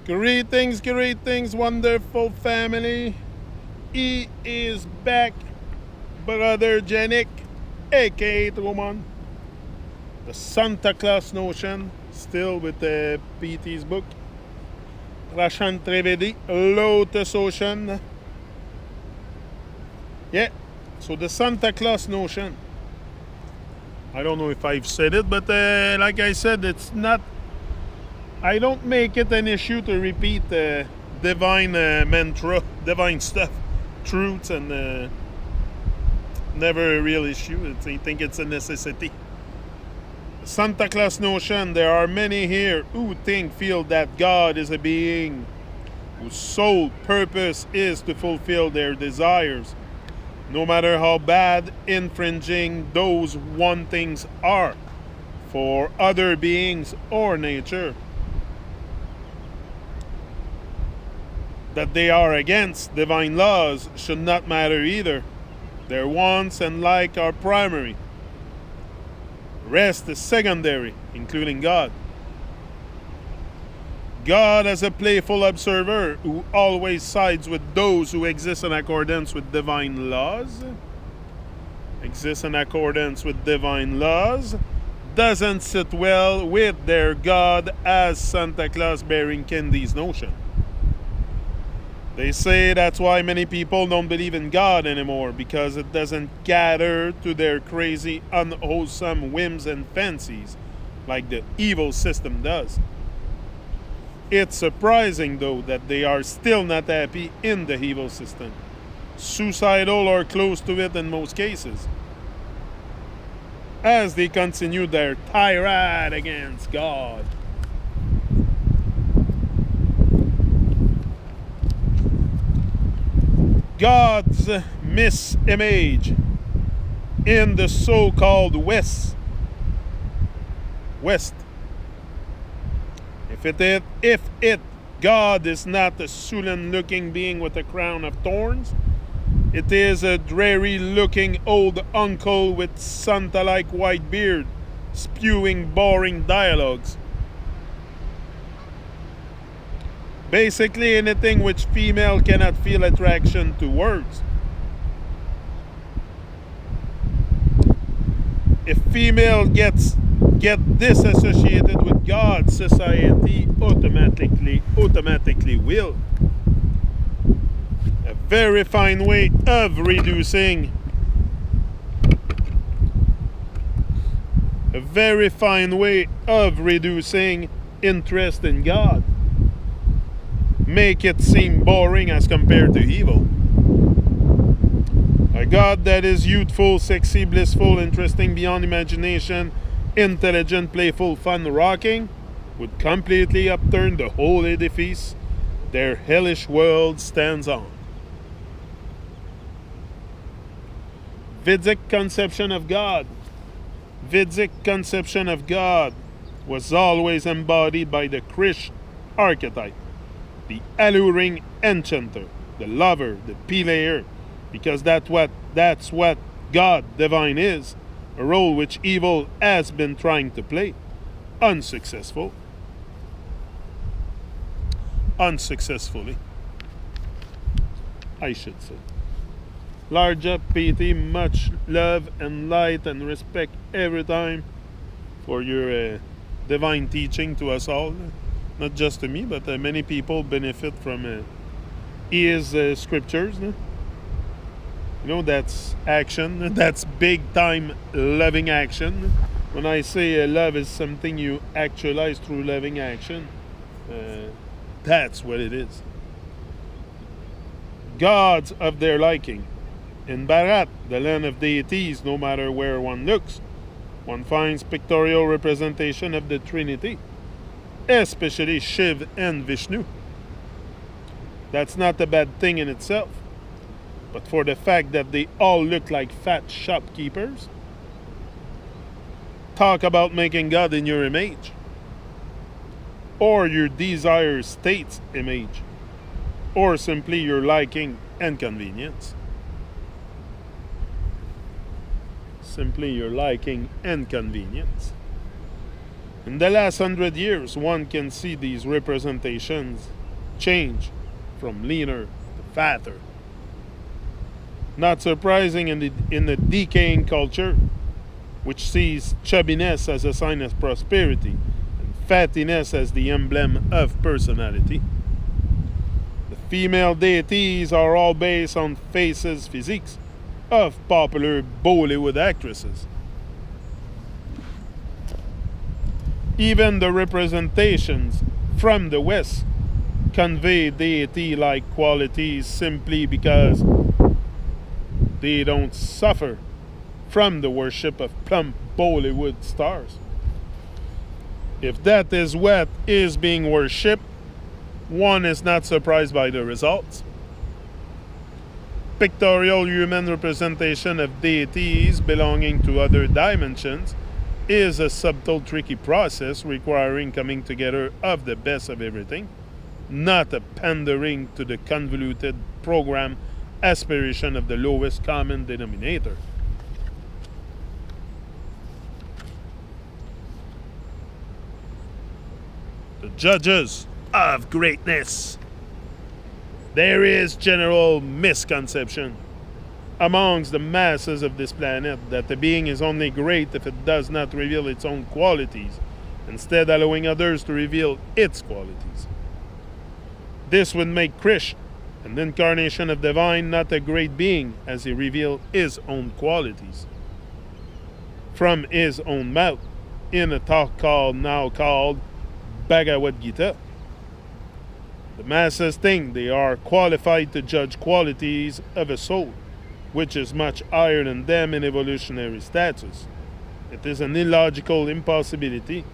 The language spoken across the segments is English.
Greetings, wonderful family. He is back, Brother Janik, aka Truman. The Santa Claus notion, still with the PT's book. Prashant Trivedi, LotusOcean. Yeah, so the Santa Claus notion. I don't know if I've said it, but like I said, it's not. I don't make it an issue to repeat divine mantra, divine stuff, truths, and never a real issue. I think it's a necessity. Santa Claus notion, there are many here who feel that God is a being whose sole purpose is to fulfill their desires, no matter how bad, infringing those wantings are for other beings or nature. That they are against divine laws should not matter either. Their wants and like are primary. Rest is secondary, including God. God as a playful observer who always sides with those who exist in accordance with divine laws, doesn't sit well with their God as Santa Claus bearing candy's notion. They say that's why many people don't believe in God anymore, because it doesn't cater to their crazy, unwholesome whims and fancies like the evil system does. It's surprising, though, that they are still not happy in the evil system, suicidal or close to it in most cases, as they continue their tirade against God. God's misimage in the so-called West. If God is not a sullen-looking being with a crown of thorns, it is a dreary-looking old uncle with Santa-like white beard, spewing boring dialogues. Basically anything which female cannot feel attraction towards. If female get disassociated with God, society automatically will. A very fine way of reducing interest in God. Make it seem boring as compared to evil. A God that is youthful, sexy, blissful, interesting beyond imagination, intelligent, playful, fun, rocking, would completely upturn the whole edifice their hellish world stands on. Vedic conception of God was always embodied by the Krish archetype. The alluring enchanter, the lover, the player, because that's what God divine is, a role which evil has been trying to play, unsuccessfully. I should say. Large up, pity, much love and light and respect every time for your divine teaching to us all. Not just to me, but many people benefit from his scriptures. You know, that's action. That's big time loving action. When I say love is something you actualize through loving action, that's what it is. Gods of their liking. In Bharat, the land of deities, no matter where one looks, one finds pictorial representation of the Trinity, especially Shiv and Vishnu. That's not a bad thing in itself, but for the fact that they all look like fat shopkeepers, talk about making God in your image, or your desired state's image, or simply your liking and convenience. In the last 100 years, one can see these representations change from leaner to fatter. Not surprising in the decaying culture, which sees chubbiness as a sign of prosperity and fattiness as the emblem of personality. The female deities are all based on faces physiques of popular Bollywood actresses. Even the representations from the West convey deity-like qualities simply because they don't suffer from the worship of plump Bollywood stars. If that is what is being worshipped, one is not surprised by the results. Pictorial human representation of deities belonging to other dimensions is a subtle, tricky process requiring coming together of the best of everything, not a pandering to the convoluted program aspiration of the lowest common denominator. The judges of greatness. There is general misconception amongst the masses of this planet that the being is only great if it does not reveal its own qualities, instead allowing others to reveal its qualities. This would make Krish, an incarnation of divine, not a great being, as he revealed his own qualities from his own mouth in a talk now called Bhagavad Gita. The masses think they are qualified to judge qualities of a soul, which is much higher than them in evolutionary status. It is an illogical impossibility.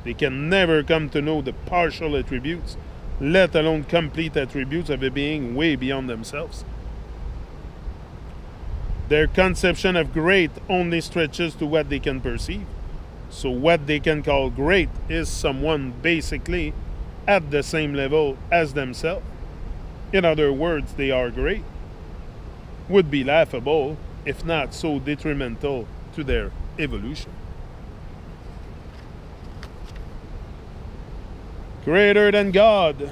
They can never come to know the partial attributes, let alone complete attributes of a being way beyond themselves. Their conception of great only stretches to what they can perceive. So what they can call great is someone basically at the same level as themselves. In other words, they are great. Would be laughable, if not so detrimental to their evolution. Greater than God.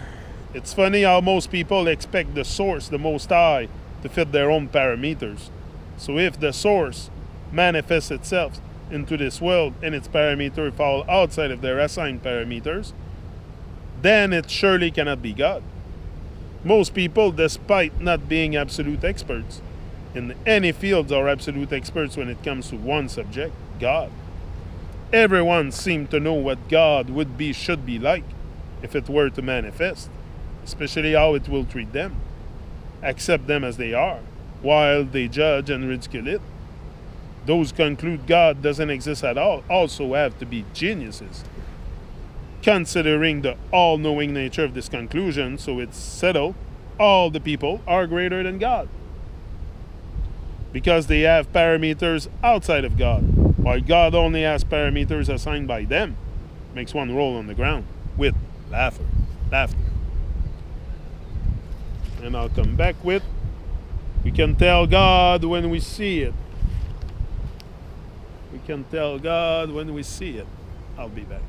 It's funny how most people expect the source, the Most High, to fit their own parameters. So if the source manifests itself into this world and its parameters fall outside of their assigned parameters, then it surely cannot be God. Most people, despite not being absolute experts in any fields, are absolute experts when it comes to one subject, God. Everyone seems to know what God should be like if it were to manifest, especially how it will treat them, accept them as they are, while they judge and ridicule it. Those who conclude God doesn't exist at all also have to be geniuses. Considering the all-knowing nature of this conclusion, so it's settled, all the people are greater than God, because they have parameters outside of God, while God only has parameters assigned by them. Makes one roll on the ground with laughter. And I'll come back with, we can tell God when we see it. We can tell God when we see it. I'll be back.